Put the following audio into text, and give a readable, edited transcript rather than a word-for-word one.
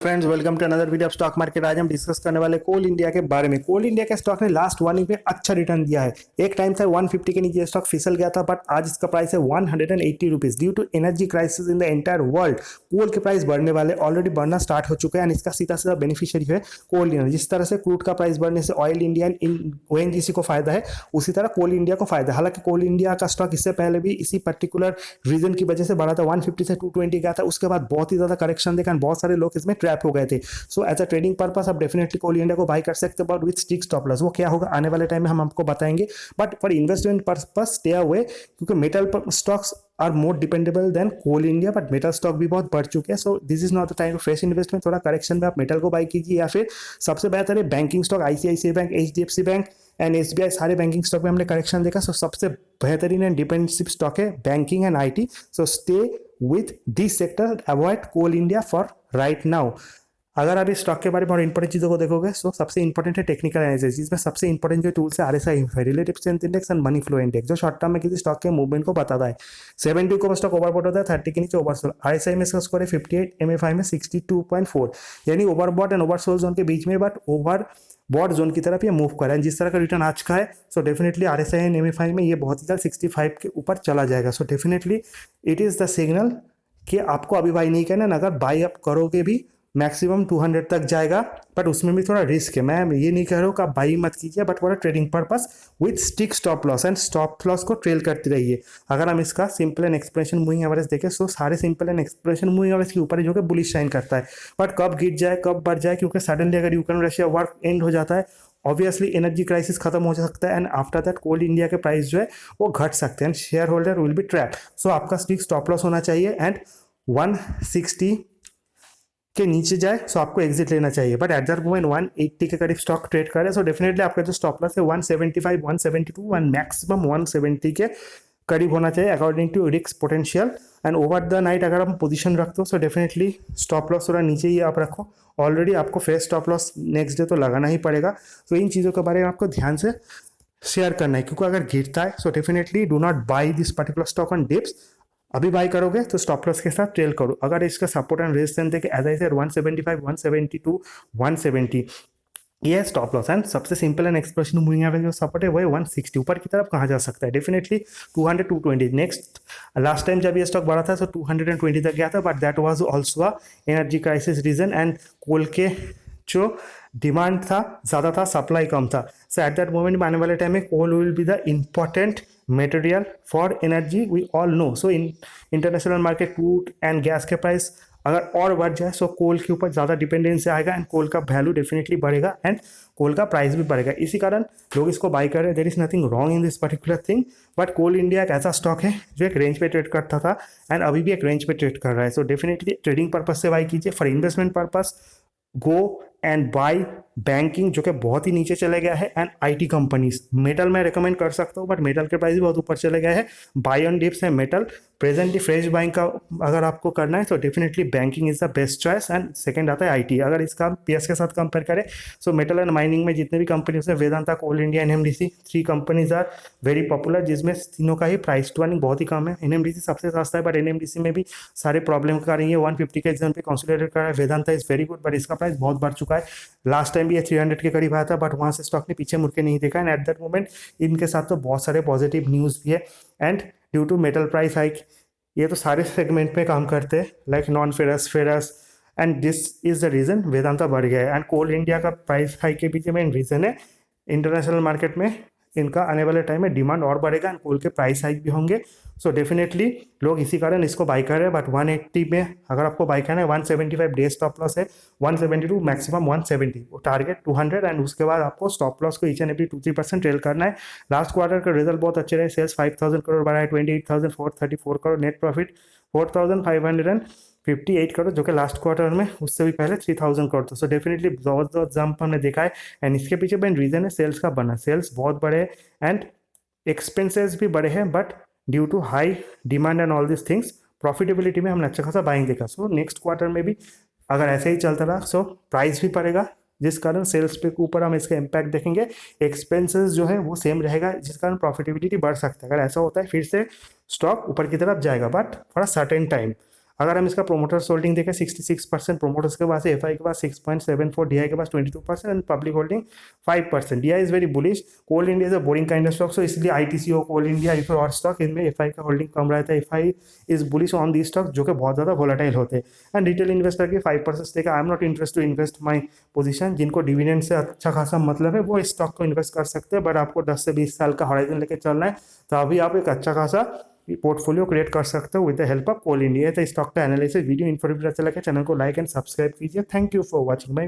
Friends, welcome to another video of stock market. आज हम discuss करने वाले कोल इंडिया के बारे में। कोल इंडिया के स्टॉक ने लास्ट 1 वीक में अच्छा रिटर्न दिया है। एक टाइम था 150 के नीचे स्टॉक फिसल गया था, बट आज इसका प्राइस है 180 rupees. Due to energy crisis in the entire world, coal के प्राइस बढ़ने वाले, ऑलरेडी बढ़ना स्टार्ट हो चुके हैं एंड इसका सीधा सीधा बेनिफिशियरी है कोल इंडिया। जिस तरह से क्रूड का प्राइस बढ़ने से ऑयल इंडिया एंड ओएनजीसी को फायदा है, उसी तरह कोल इंडिया को फायदा है। हालांकि कोल इंडिया का स्टॉक इससे पहले भी इसी पर्टिकुलर रीजन की वजह से बढ़ा था, 150 से 220 गया था। उसके बाद बहुत ही ज्यादा करेक्शन देखा, बहुत सारे लोग इसमें ट्रैप हो गए थे। So as a trading purpose आप डेफिनेटली कोल इंडिया को बाय कर सकते हो, but with stick stop loss. वो क्या होगा आने वाले टाइम में हम आपको बताएंगे, but for investment purpose stay away, क्योंकि metal stocks are more dependable than Coal India. But metal stock भी बहुत बढ़ चुके हैं, so this is not the time to fresh investment. थोड़ा करेक्शन में आप मेटल को बाय कीजिए, या फिर सबसे बेहतर है banking stock, ICICI bank, HDFC bank and SBI. सारे बैंकिंग स्टॉक में हमने करेक्शन देखा, सो सबसे बेहतरीन एंड डिपेंडेंसिव स्टॉक है banking and IT. So stay with this sector, avoid Coal India for right now. अगर आप इस स्टॉक के बारे में और इंपॉर्टेंट चीज़ों को देखोगे, सो सबसे इंपॉर्टेंट है टेक्निकल एनालिसिस। इसमें सबसे इंपॉर्टेंट जो टूल्स है RSI, relative strength index and money flow index, जो शॉर्ट टर्म में किसी स्टॉक के मूवमेंट को बताता है। 70 को स्टॉक ओवरबॉट होता है, 30 के नीचे ओवरसोल्ड। आरएसआई में इसका स्कोर है 58, एमएफआई में 62.4, यानी ओवरबॉट एंड ओवरसोल्ड जोन के बीच में, बट ओवर बॉट जोन की तरफ ये मूव कर रहा है। जिस तरह का रिटर्न आज का है, so definitely RSI and MFI में ये बहुत ही जल्द 65 के ऊपर चला जाएगा। So definitely it is the signal कि आपको अभी बाई नहीं करना। अगर बाई अप करोगे भी मैक्सिमम 200 तक जाएगा, बट उसमें भी थोड़ा रिस्क है। मैं ये नहीं कह रहा हूँ कि आप बाई मत कीजिए, but for trading purpose with stick stop loss, and stop loss को ट्रेल करते रहिए। अगर हम इसका simple and expression moving average देखें, सो सारे simple and expression moving average के ऊपर है, जो कि बुलिश शाइन करता है। बट कब गिर जाए कब बढ़ जाए, क्योंकि सडनली अगर यूक्रेन रशिया वॉर एंड हो जाता है, ऑब्वियसली एनर्जी क्राइसिस खत्म हो सकता है, and after that Coal India के प्राइस जो है वो घट सकते हैं, and share holder will be trap. So आपका स्टिक स्टॉप लॉस होना चाहिए, एंड 160 के नीचे जाए सो आपको एग्जिट लेना चाहिए। बट एट दैट मोमेंट 180 के करीब स्टॉक ट्रेड करे, सो डेफिनेटली आपका जो स्टॉप लॉस है 175, 172 एंड मैक्सिमम 170 के करीब होना चाहिए according to risk potential. And over the night अगर आप पोजीशन रखते हो, सो डेफिनेटली स्टॉप लॉस थोड़ा नीचे ही आप रखो। ऑलरेडी आपको fresh stop loss next day तो लगाना ही पड़ेगा। तो इन चीज़ों के बारे में आपको ध्यान से शेयर करना है, क्योंकि अगर गिरता है so definitely do not by this particular stock on dips. अभी बाई करोगे तो स्टॉप लॉस के साथ ट्रेल करो। अगर इसका सपोर्ट एंड रेजिस्टेंस देखे, एज आई सेड 175, 172, 170 ये स्टॉप लॉस। एंड सबसे simple and expression moving average जो सपोर्ट है वो है 160। ऊपर की तरफ कहाँ जा सकता है, डेफिनेटली 200, 220। नेक्स्ट लास्ट टाइम जब ये स्टॉक बढ़ा था तो 220 तक गया था, but that was also a energy crisis reason, and coal के जो डिमांड था ज़्यादा था, सप्लाई कम था। सो एट दैट मोमेंट में आने वाले टाइम में coal will be the important material for energy, we all know. So in international market crude and gas के प्राइस अगर और बढ़ जाए, सो कोल के ऊपर ज़्यादा डिपेंडेंसी आएगा, एंड कोल का वैल्यू डेफिनेटली बढ़ेगा, एंड कोल का प्राइस भी बढ़ेगा। इसी कारण लोग इसको बाई कर रहे हैं। There is nothing wrong in this particular thing, but Coal India एक ऐसा स्टॉक है जो एक रेंज पे ट्रेड करता था, एंड अभी भी एक रेंज पे ट्रेड कर रहा है। सो डेफिनेटली ट्रेडिंग पर्पज से बाई कीजिए। For investment purpose go and buy banking, जो कि बहुत ही नीचे चले गया है, एंड आईटी कंपनीज। मेटल मैं रिकमेंड कर सकता हूँ, बट मेटल के प्राइस भी बहुत ऊपर चले गए हैं। बाय ऑन डिप्स है मेटल। प्रेजेंटली फ्रेश बाइंग का अगर आपको करना है तो definitely banking is the best choice, and second आता है आईटी। अगर इसका पीएस के साथ कंपेयर करें, सो मेटल एंड माइनिंग में जितने भी कंपनीज हैं, Vedanta, Coal India, NMDC, 3 companies are very popular, जिसमें तीनों का ही प्राइस टू अर्निंग बहुत ही कम है। एनएमडीसी सबसे सस्ता है, बट एनएमडीसी में भी सारे प्रॉब्लम कर रही है। 150 के एग्जाम पे कंसिडर कर रहा है। Vedanta is very good, but इसका प्राइस बहुत बढ़ चुका है। लास्ट टाइम भी ये 300 के करीब आया था, बट वहाँ से स्टॉक ने पीछे मुड़ के नहीं देखा। एंड एट दैट मोमेंट इनके साथ तो बहुत सारे पॉजिटिव न्यूज़ भी है, and due to metal price hike ये तो सारे सेगमेंट में काम करते हैं, like non ferrous, ferrous, and this is the reason Vedanta बढ़ गया है। एंड कोल इंडिया का प्राइस हाइक के पीछे मेन रीज़न है इंटरनेशनल मार्केट में इनका आने वाले टाइम में डिमांड और बढ़ेगा, एंड कोल के प्राइस हाइक भी होंगे। सो डेफिनेटली लोग इसी कारण इसको बाई कर रहे हैं। बट 180 में अगर आपको बाई करना है, 175 डे स्टॉप लॉस है, 172 मैक्सिमम 170 वो टारगेट 200, एंड उसके बाद आपको स्टॉप लॉस को ईच एंड एवरी 2-3% ट्रेल करना है। लास्ट क्वार्टर का रिजल्ट बहुत अच्छे रहे। सेल्स 5000 करोड़ बढ़ा है, 28,434 करोड़। नेट प्रॉफिट 4,558 करोड़, जो कि लास्ट क्वार्टर में उससे भी पहले 3000 करोड़ था। सो डेफिनेटली जबरदस्त जंप हमने देखा है, एंड इसके पीछे मेन रीजन है सेल्स का बना। सेल्स बहुत बड़े एंड एक्सपेंसेस भी बड़े हैं, but due to high demand and all this things profitability में हमने अच्छा खासा बाइंग देखा। सो नेक्स्ट क्वार्टर में भी अगर ऐसे ही चलता रहा, सो प्राइस भी पड़ेगा, जिस कारण सेल्स पे के ऊपर हम इसका इम्पैक्ट देखेंगे। एक्सपेंसेस जो है वो सेम रहेगा, जिस कारण प्रॉफिटेबिलिटी बढ़ सकता है। अगर ऐसा होता है फिर से स्टॉक ऊपर की तरफ जाएगा, but for a certain time. अगर हम इसका प्रोमोटर्स होल्डिंग देखें 66% प्रोमोटर्स के पास है, एफआई के पास 6.74, डीआई के पास 22% and public holding 5%। DI is very bullish. Coal India is a boring kind of stock, so इसलिए आईटीसी और कोल इंडिया इफ और स्टॉक इनमें एफआई का होल्डिंग कम रहता है। FI is bullish on the stock जो कि बहुत ज़्यादा वोलेटाइल होते हैं। एंड रिटेल इन्वेस्टर के 5% देखा, I am not interest to invest my position. जिनको डिविडेंड से अच्छा खासा मतलब है वो स्टॉक को इन्वेस्ट कर सकते हैं, बट आपको 10 से 20 साल का हॉराइजन लेके चलना है तो अभी आप एक अच्छा खासा पोर्टफोलियो क्रिएट कर सकते हो with the help of Coal India. तो स्टॉक का एनालिसिस वीडियो इन्फॉर्मेटिव अच्छा लगे चैनल को लाइक एंड सब्सक्राइब कीजिए। Thank you for watching my